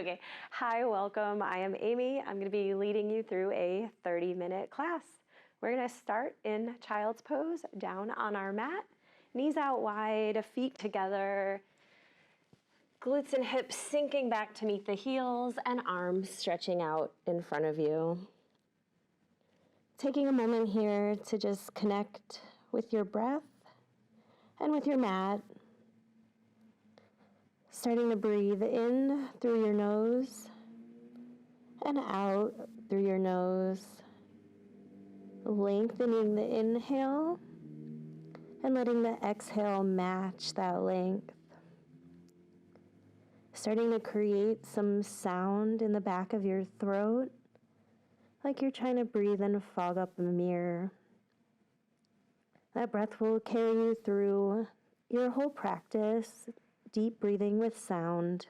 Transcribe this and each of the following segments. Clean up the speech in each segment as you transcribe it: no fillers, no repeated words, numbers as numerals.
Okay. Hi, welcome. I am Amy. I'm going to be leading you through a 30-minute class. We're going to start in child's pose, down on our mat, knees out wide, feet together, glutes and hips sinking back to meet the heels, and arms stretching out in front of you. Taking a moment here to just connect with your breath and with your mat. Starting to breathe in through your nose and out through your nose. Lengthening the inhale and letting the exhale match that length. Starting to create some sound in the back of your throat, like you're trying to breathe and fog up a mirror. That breath will carry you through your whole practice, deep breathing with sound.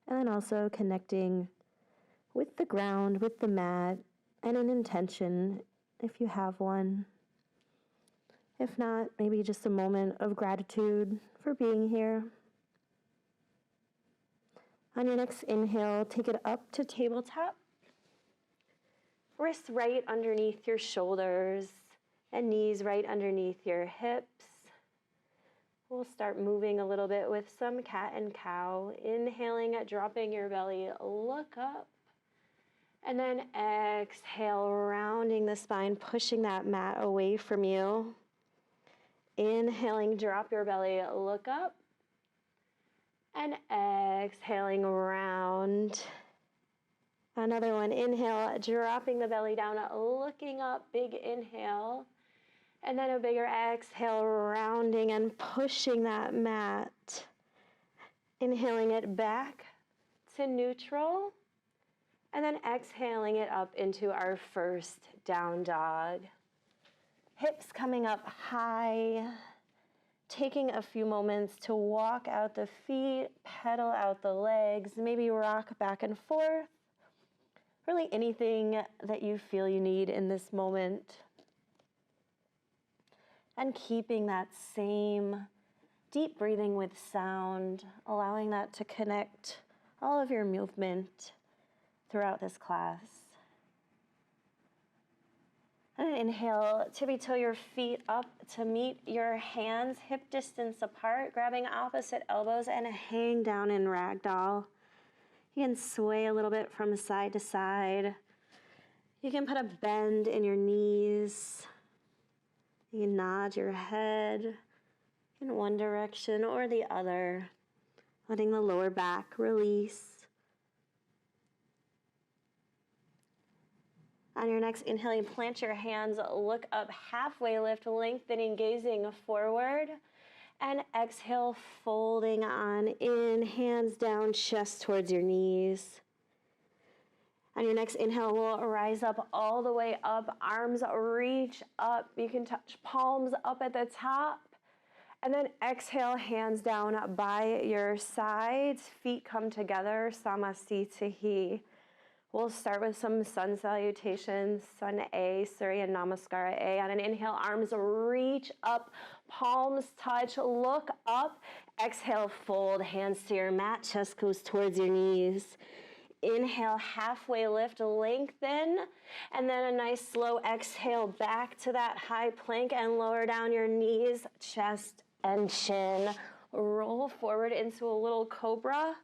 And then also connecting with the ground, with the mat, and an intention if you have one. If not, maybe just a moment of gratitude for being here. On your next inhale, take it up to tabletop. Wrists right underneath your shoulders and knees right underneath your hips. We'll start moving a little bit with some cat and cow. Inhaling, dropping your belly, look up. And then exhale, rounding the spine, pushing that mat away from you. Inhaling, drop your belly, look up. And exhaling, round. Another one, inhale, dropping the belly down, looking up, big inhale. And then a bigger exhale, rounding and pushing that mat. Inhaling it back to neutral. And then exhaling it up into our first down dog. Hips coming up high. Taking a few moments to walk out the feet, pedal out the legs, maybe rock back and forth. Really anything that you feel you need in this moment. And keeping that same deep breathing with sound, allowing that to connect all of your movement throughout this class. And inhale, tippy-toe your feet up to meet your hands hip distance apart, grabbing opposite elbows and hang down in ragdoll. You can sway a little bit from side to side. You can put a bend in your knees. You can nod your head in one direction or the other, letting the lower back release. On your next inhale, you plant your hands, look up, halfway lift, lengthening, gazing forward. And exhale, folding on in, hands down, chest towards your knees. On your next inhale, we'll rise up all the way up, arms reach up. You can touch palms up at the top. And then exhale, hands down by your sides, feet come together, Samasthiti. We'll start with some sun salutations, Sun A, Surya Namaskara A. On an inhale, arms reach up, palms touch, look up. Exhale, fold, hands to your mat, chest goes towards your knees. Inhale, halfway lift, lengthen. And then a nice slow exhale back to that high plank and lower down your knees, chest and chin. Roll forward into a little cobra.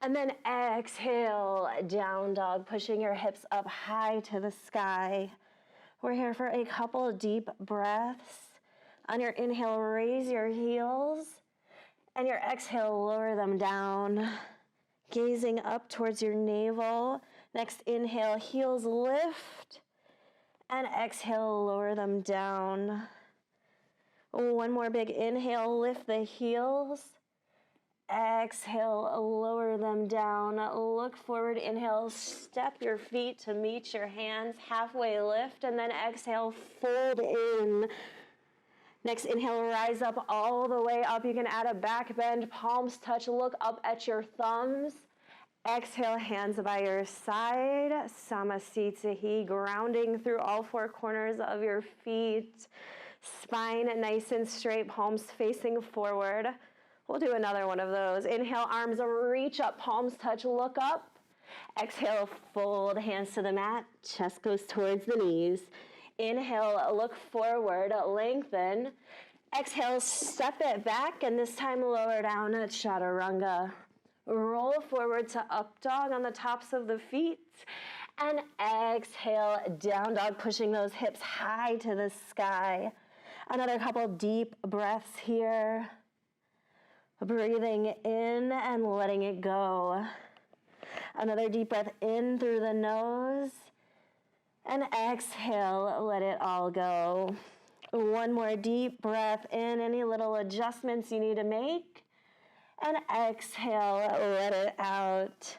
And then exhale, down dog, pushing your hips up high to the sky. We're here for a couple of deep breaths. On your inhale, raise your heels. And your exhale, lower them down. Gazing up towards your navel. Next inhale, heels lift. And exhale, lower them down. One more big inhale, lift the heels. Exhale, lower them down. Look forward, inhale, step your feet to meet your hands, halfway lift, and then exhale, fold in. Next inhale, rise up all the way up. You can add a back bend, palms touch, look up at your thumbs. Exhale, hands by your side, Samasthiti, grounding through all four corners of your feet. Spine nice and straight, palms facing forward. We'll do another one of those. Inhale, arms reach up, palms touch, look up. Exhale, fold hands to the mat, chest goes towards the knees. Inhale, look forward, lengthen. Exhale, step it back, and this time lower down at chaturanga. Roll forward to up dog on the tops of the feet. And exhale, down dog, pushing those hips high to the sky. Another couple deep breaths here. Breathing in and letting it go. Another deep breath in through the nose. And exhale, let it all go. One more deep breath in, any little adjustments you need to make. And exhale, let it out.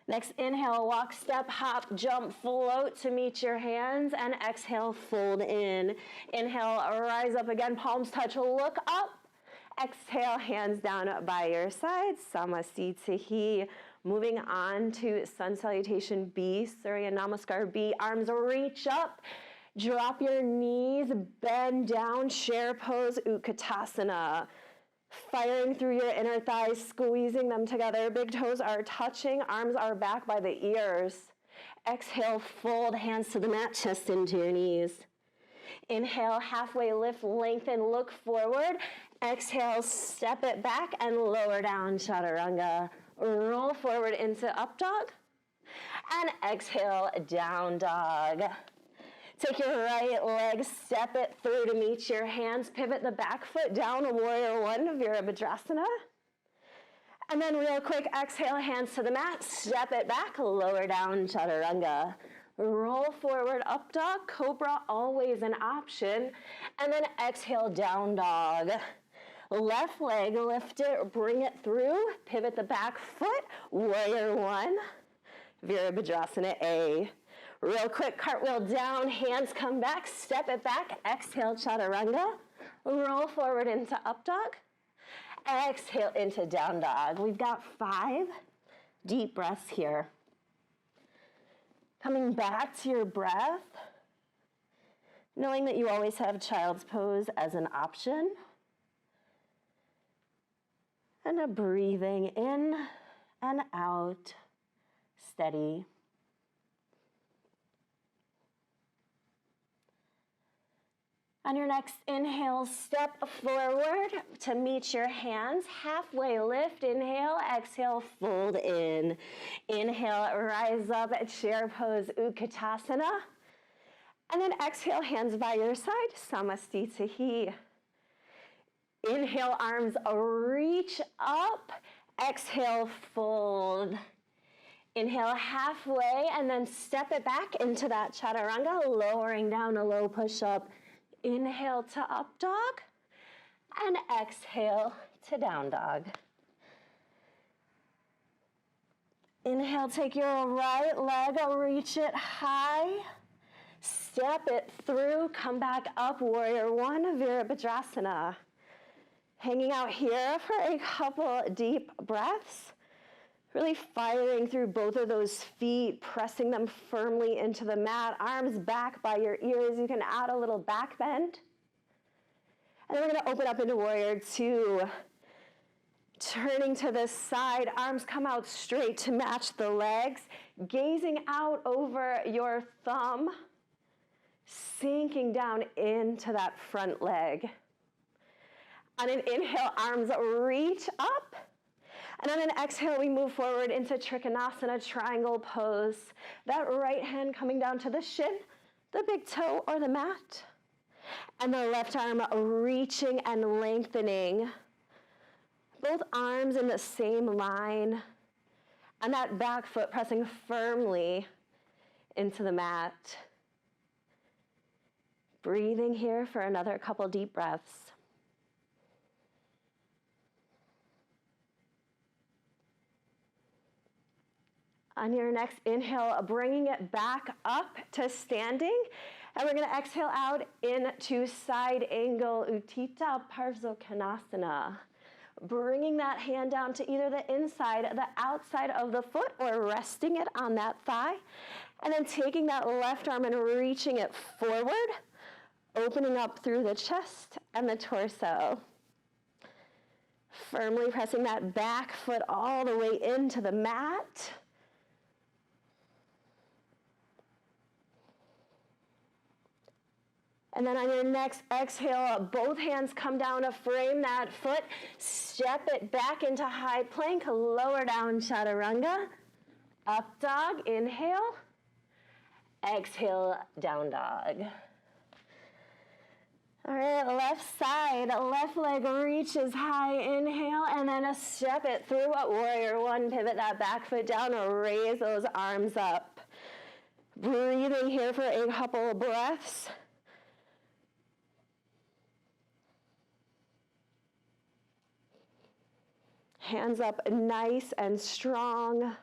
Next, inhale, walk, step, hop, jump, float to meet your hands, and exhale, fold in. Inhale, rise up again, palms touch, look up. Exhale, hands down by your sides, Samasthiti. Moving on to Sun Salutation B, Surya Namaskar B. Arms reach up, drop your knees, bend down, chair pose, Utkatasana. Firing through your inner thighs, squeezing them together. Big toes are touching, arms are back by the ears. Exhale, fold hands to the mat, chest into your knees. Inhale, halfway lift, lengthen, look forward. Exhale, step it back and lower down, chaturanga. Roll forward into up dog. And exhale, down dog. Take your right leg, step it through to meet your hands. Pivot the back foot down, warrior one, Virabhadrasana. And then real quick, exhale, hands to the mat, step it back, lower down, chaturanga. Roll forward, up dog, cobra, always an option. And then exhale, down dog. Left leg, lift it, bring it through, pivot the back foot, warrior one, Virabhadrasana A. Real quick, cartwheel down, hands come back, step it back, exhale, chaturanga. Roll forward into up dog, exhale into down dog. We've got 5 deep breaths here. Coming back to your breath, knowing that you always have child's pose as an option. And a breathing in and out, steady. On your next inhale, step forward to meet your hands. Halfway lift, inhale, exhale, fold in. Inhale, rise up at chair pose, Utkatasana. And then exhale, hands by your side, Samasthiti. Inhale, arms reach up. Exhale, fold. Inhale halfway and then step it back into that chaturanga, lowering down a low push-up. Inhale to up dog and exhale to down dog. Inhale, take your right leg, reach it high. Step it through, come back up, warrior one, Virabhadrasana. Hanging out here for a couple deep breaths. Really firing through both of those feet, pressing them firmly into the mat. Arms back by your ears. You can add a little back bend. And then we're going to open up into warrior two. Turning to the side, arms come out straight to match the legs. Gazing out over your thumb. Sinking down into that front leg. On an inhale, arms reach up. And on an exhale, we move forward into Trikonasana, triangle pose. That right hand coming down to the shin, the big toe or the mat. And the left arm reaching and lengthening. Both arms in the same line. And that back foot pressing firmly into the mat. Breathing here for another couple deep breaths. On your next inhale, bringing it back up to standing. And we're going to exhale out into side angle Utthita Parsvakonasana. Bringing that hand down to either the inside, the outside of the foot, or resting it on that thigh. And then taking that left arm and reaching it forward. opening up through the chest and the torso. Firmly pressing that back foot all the way into the mat. And then on your next exhale, both hands come down to frame that foot. Step it back into high plank, lower down chaturanga. Up dog, inhale. Exhale, down dog. All right, left side, left leg reaches high, inhale, and then step it through warrior one, pivot that back foot down, raise those arms up. Breathing here for a couple of breaths. Hands up nice and strong.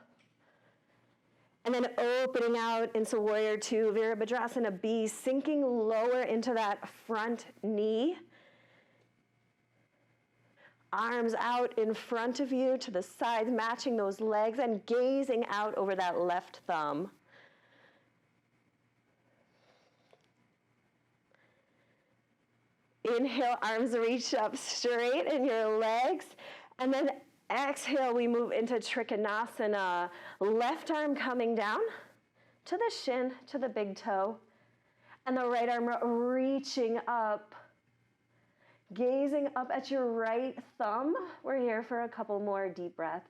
And then opening out into warrior two, Virabhadrasana B, sinking lower into that front knee. Arms out in front of you to the sides, matching those legs and gazing out over that left thumb. Inhale, arms reach up straight in your legs. And then exhale, we move into Trikonasana. Left arm coming down to the shin, to the big toe. And the right arm reaching up. Gazing up at your right thumb. We're here for a couple more deep breaths.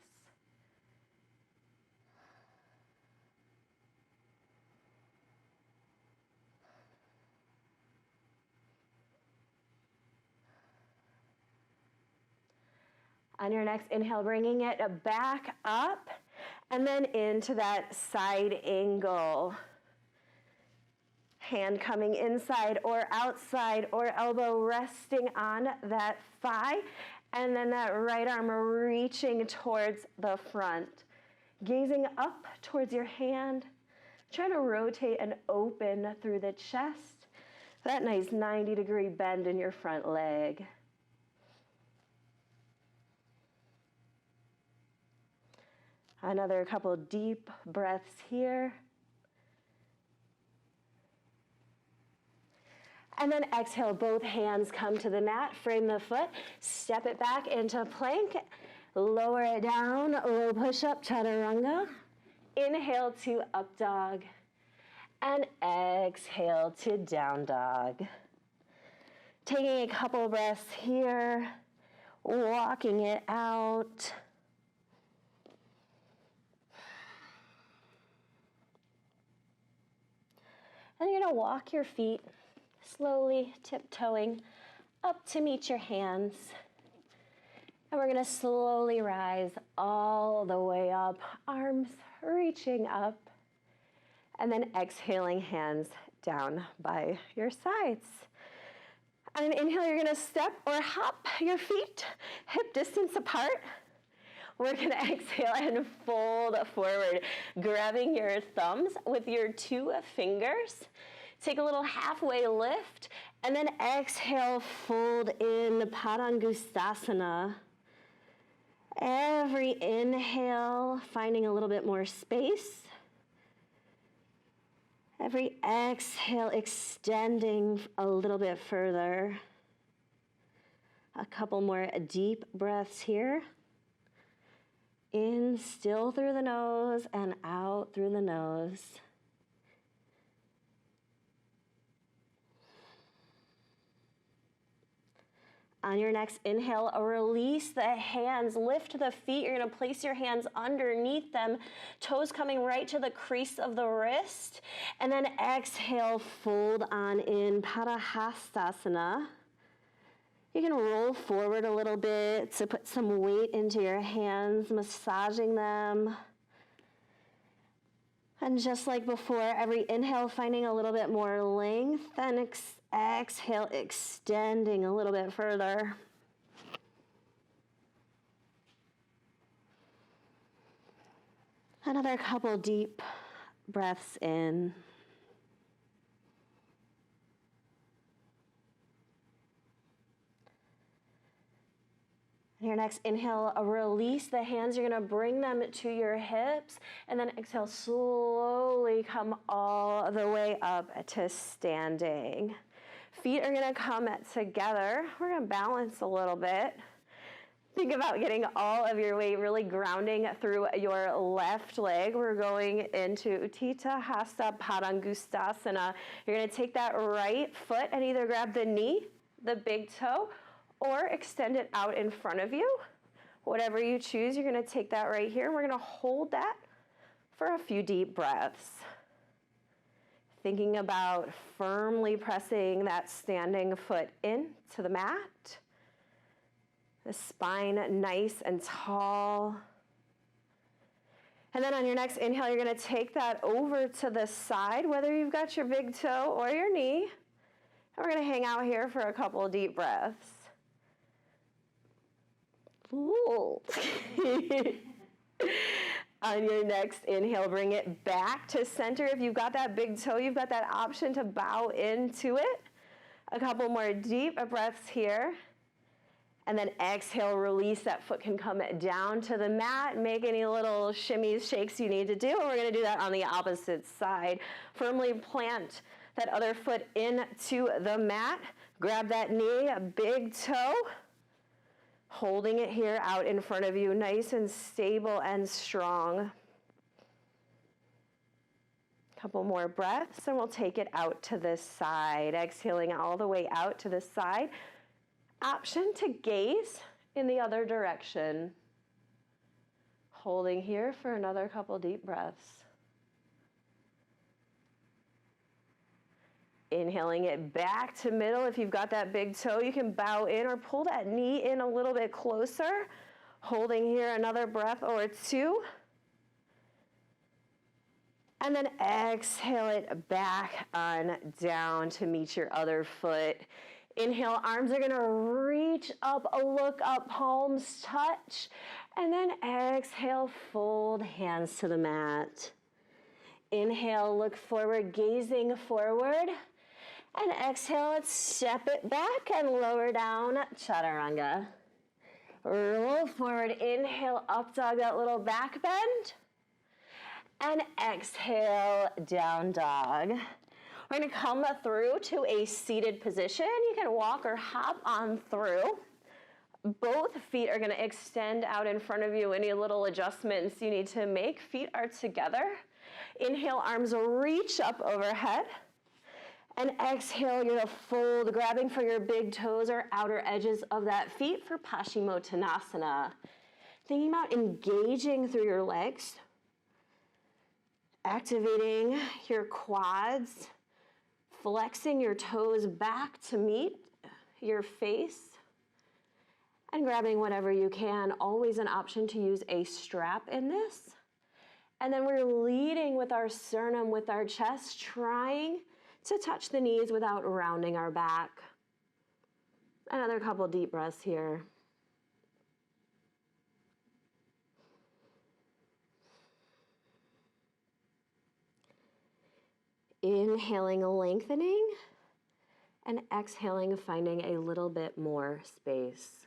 On your next inhale, bringing it back up and then into that side angle. Hand coming inside or outside or elbow resting on that thigh. And then that right arm reaching towards the front. Gazing up towards your hand. Trying to rotate and open through the chest. That nice 90-degree bend in your front leg. Another couple deep breaths here. And then exhale, both hands come to the mat, frame the foot, step it back into plank, lower it down, low push-up, chaturanga. Inhale to up dog, and exhale to down dog. Taking a couple breaths here, walking it out. And you're going to walk your feet, slowly tiptoeing up to meet your hands. And we're going to slowly rise all the way up, arms reaching up. And then exhaling, hands down by your sides. On an inhale, you're going to step or hop your feet hip distance apart. We're going to exhale and fold forward, grabbing your thumbs with your two fingers. Take a little halfway lift, and then exhale, fold in Padangustasana. Every inhale, finding a little bit more space. Every exhale, extending a little bit further. A couple more deep breaths here. In still through the nose and out through the nose. On your next inhale, release the hands, lift the feet. You're going to place your hands underneath them, toes coming right to the crease of the wrist. And then exhale, fold on in Padahastasana. You can roll forward a little bit to put some weight into your hands, massaging them. And just like before, every inhale, finding a little bit more length, and exhale, extending a little bit further. Another couple deep breaths in. Your next inhale, release the hands. You're going to bring them to your hips. And then exhale, slowly come all the way up to standing. Feet are gonna come together. We're gonna balance a little bit. Think about getting all of your weight really grounding through your left leg. We're going into Utthita Hasta Padangustasana. You're gonna take that right foot and either grab the knee, the big toe, or extend it out in front of you. Whatever you choose, you're gonna take that right here. We're gonna hold that for a few deep breaths. Thinking about firmly pressing that standing foot into the mat. The spine nice and tall. And then on your next inhale, you're gonna take that over to the side, whether you've got your big toe or your knee. And we're gonna hang out here for a couple of deep breaths. Ooh. On your next inhale, bring it back to center. If you've got that big toe, you've got that option to bow into it. A couple more deep breaths here. And then exhale, release. That foot can come down to the mat. Make any little shimmies, shakes you need to do. And we're gonna do that on the opposite side. Firmly plant that other foot into the mat. Grab that knee, a big toe. Holding it here out in front of you, nice and stable and strong. Couple more breaths and we'll take it out to this side. Exhaling all the way out to the side. Option to gaze in the other direction. Holding here for another couple deep breaths. Inhaling it back to middle. If you've got that big toe, you can bow in or pull that knee in a little bit closer. Holding here another breath or two. And then exhale it back on down to meet your other foot. Inhale, arms are gonna reach up, look up, palms touch. And then exhale, fold hands to the mat. Inhale, look forward, gazing forward. And exhale, let's step it back and lower down, chaturanga. Roll forward, inhale, up dog, that little back bend. And exhale, down dog. We're gonna come through to a seated position. You can walk or hop on through. Both feet are gonna extend out in front of you. Any little adjustments you need to make, feet are together. Inhale, arms reach up overhead. And exhale, you're gonna fold, grabbing for your big toes or outer edges of that feet for Paschimottanasana. Thinking about engaging through your legs. Activating your quads. Flexing your toes back to meet your face. And grabbing whatever you can. Always an option to use a strap in this. And then we're leading with our sternum, with our chest, trying to touch the knees without rounding our back. Another couple deep breaths here. Inhaling, lengthening, and exhaling, finding a little bit more space.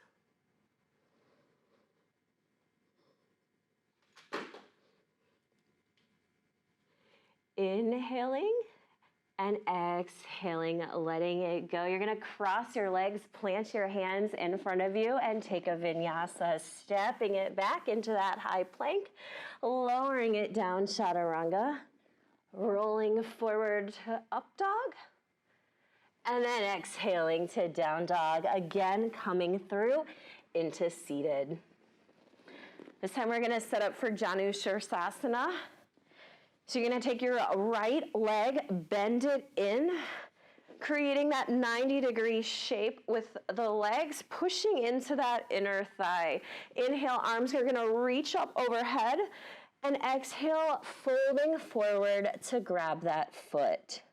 Inhaling and exhaling, letting it go. You're gonna cross your legs, plant your hands in front of you and take a vinyasa, stepping it back into that high plank, lowering it down, chaturanga, rolling forward to up dog, and then exhaling to down dog, again coming through into seated. This time we're gonna set up for Janu Shirsasana. So you're gonna take your right leg, bend it in, creating that 90-degree shape with the legs, pushing into that inner thigh. Inhale, arms are gonna reach up overhead, and exhale, folding forward to grab that foot.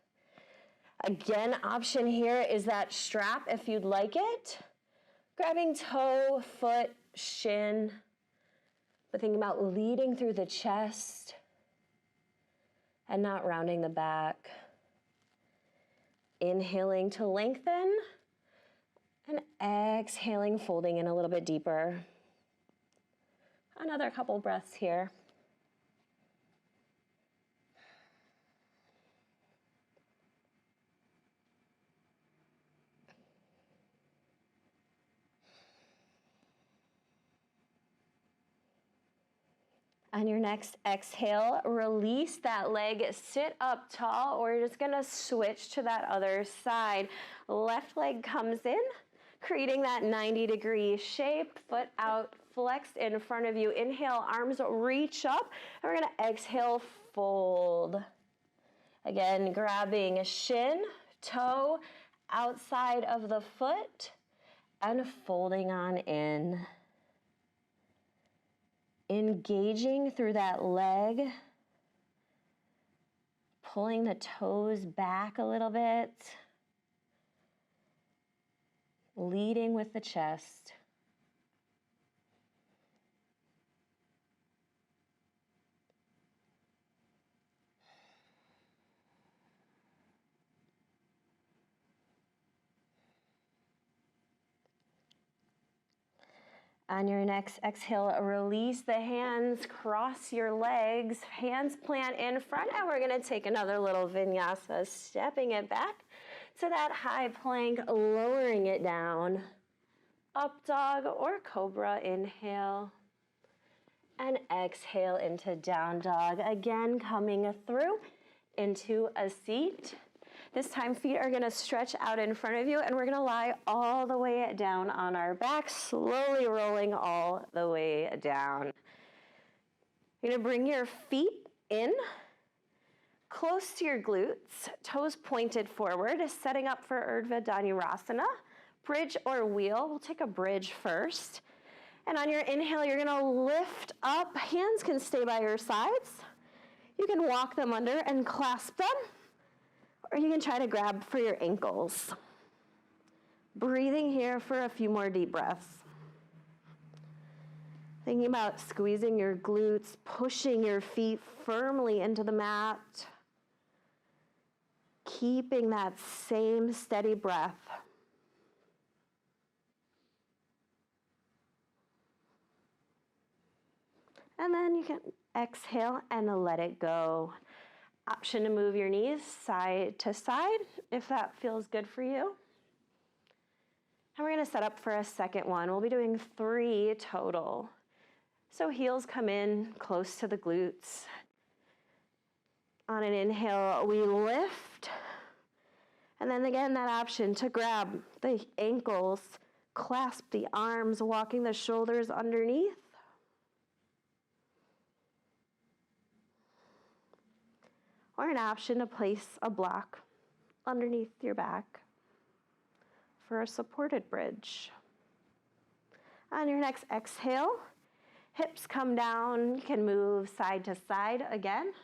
Again, option here is that strap if you'd like it. Grabbing toe, foot, shin, but thinking about leading through the chest, and not rounding the back. Inhaling to lengthen, and exhaling, folding in a little bit deeper. Another couple breaths here. On your next exhale, release that leg, sit up tall, or you're just gonna switch to that other side. Left leg comes in, creating that 90-degree shape, foot out, flexed in front of you. Inhale, arms reach up, and we're gonna exhale, fold. Again, grabbing shin, toe, outside of the foot, and folding on in. Engaging through that leg, pulling the toes back a little bit, leading with the chest. On your next exhale, release the hands, cross your legs, hands plant in front, and we're gonna take another little vinyasa, stepping it back to that high plank, lowering it down. Up dog or cobra, inhale, and exhale into down dog. Again, coming through into a seat. This time, feet are gonna stretch out in front of you, and we're gonna lie all the way down on our back, slowly rolling all the way down. You're gonna bring your feet in, close to your glutes, toes pointed forward, setting up for Urdhva Dhanurasana. Bridge or wheel, we'll take a bridge first. And on your inhale, you're gonna lift up, hands can stay by your sides. You can walk them under and clasp them, or you can try to grab for your ankles. Breathing here for a few more deep breaths. Thinking about squeezing your glutes, pushing your feet firmly into the mat. Keeping that same steady breath. And then you can exhale and let it go. Option to move your knees side to side if that feels good for you. And we're gonna set up for a second one. We'll be doing 3 total. So heels come in close to the glutes. On an inhale, we lift. And then again, that option to grab the ankles, clasp the arms, walking the shoulders underneath. Or an option to place a block underneath your back for a supported bridge. On your next exhale, hips come down. You can move side to side again.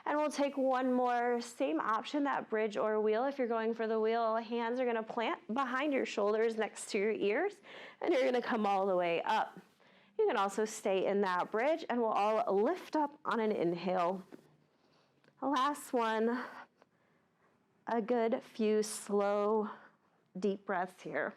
And we'll take one more, same option, that bridge or wheel. If you're going for the wheel, hands are gonna plant behind your shoulders next to your ears, and you're gonna come all the way up. You can also stay in that bridge, and we'll all lift up on an inhale. Last one, a good few slow, deep breaths here.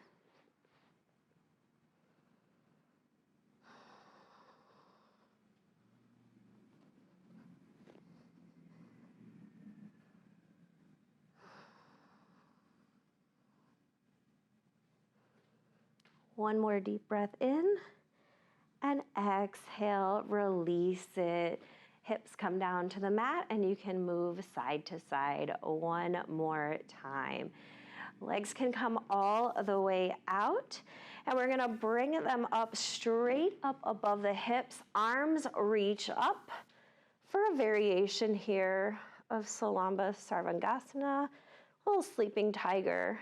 One more deep breath in, and exhale, release it. Hips come down to the mat, and you can move side to side one more time. Legs can come all the way out, and we're gonna bring them up straight up above the hips. Arms reach up for a variation here of Salamba Sarvangasana, little sleeping tiger.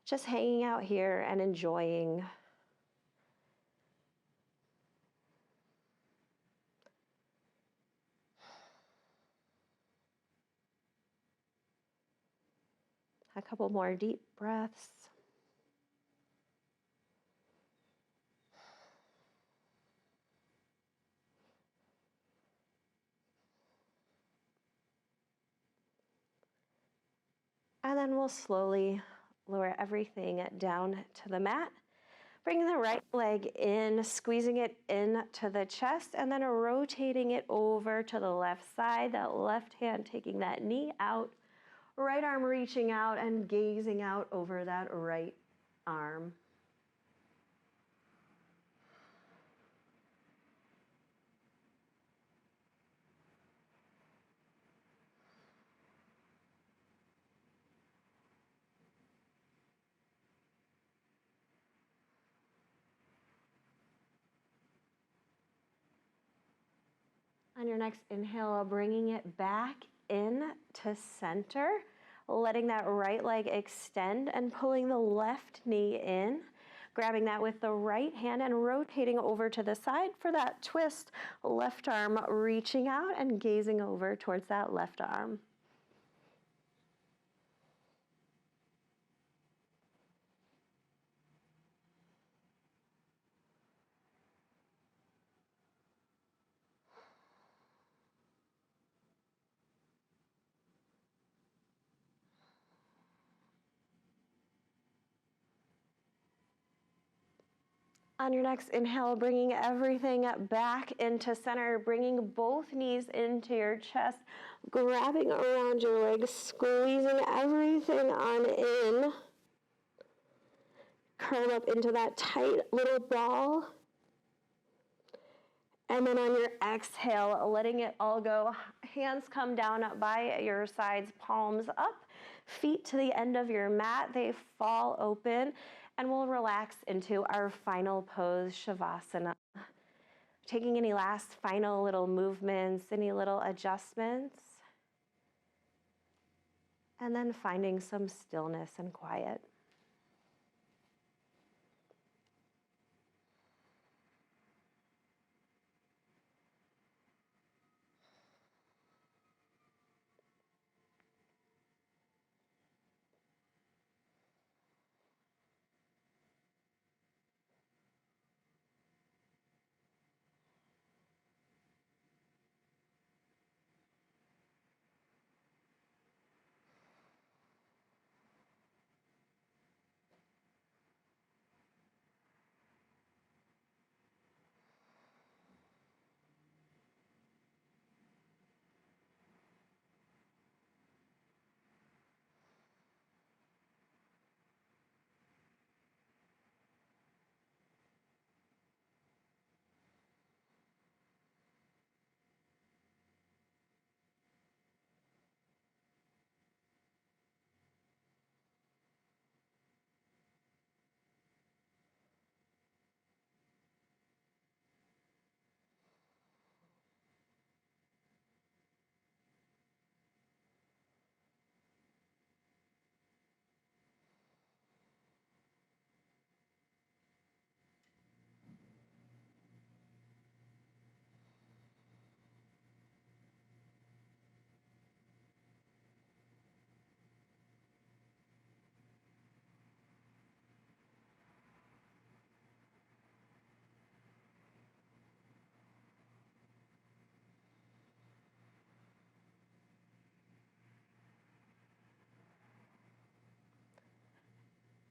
Just hanging out here and enjoying. A couple more deep breaths. And then we'll slowly lower everything down to the mat. Bring the right leg in, squeezing it into the chest, and then rotating it over to the left side, that left hand taking that knee out. Right arm reaching out and gazing out over that right arm. On your next inhale, bringing it back in to center, letting that right leg extend and pulling the left knee in, grabbing that with the right hand and rotating over to the side for that twist, left arm reaching out and gazing over towards that left arm. On your next inhale, bringing everything back into center, bringing both knees into your chest, grabbing around your legs, squeezing everything on in. Curl up into that tight little ball. And then on your exhale, letting it all go, hands come down by your sides, palms up, feet to the end of your mat, they fall open, and we'll relax into our final pose, Shavasana. Taking any last final little movements, any little adjustments, and then finding some stillness and quiet.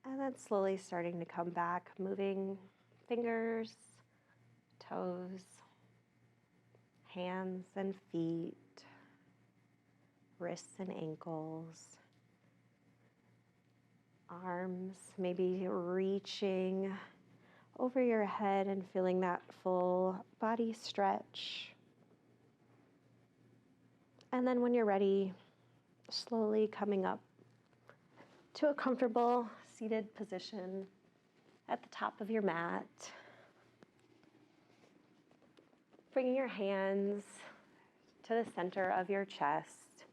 And then slowly starting to come back, moving fingers, toes, hands and feet, wrists and ankles, arms, maybe reaching over your head and feeling that full body stretch. And then when you're ready, slowly coming up to a comfortable seated position at the top of your mat. Bringing your hands to the center of your chest,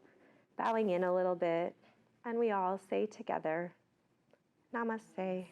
bowing in a little bit, and we all say together, Namaste.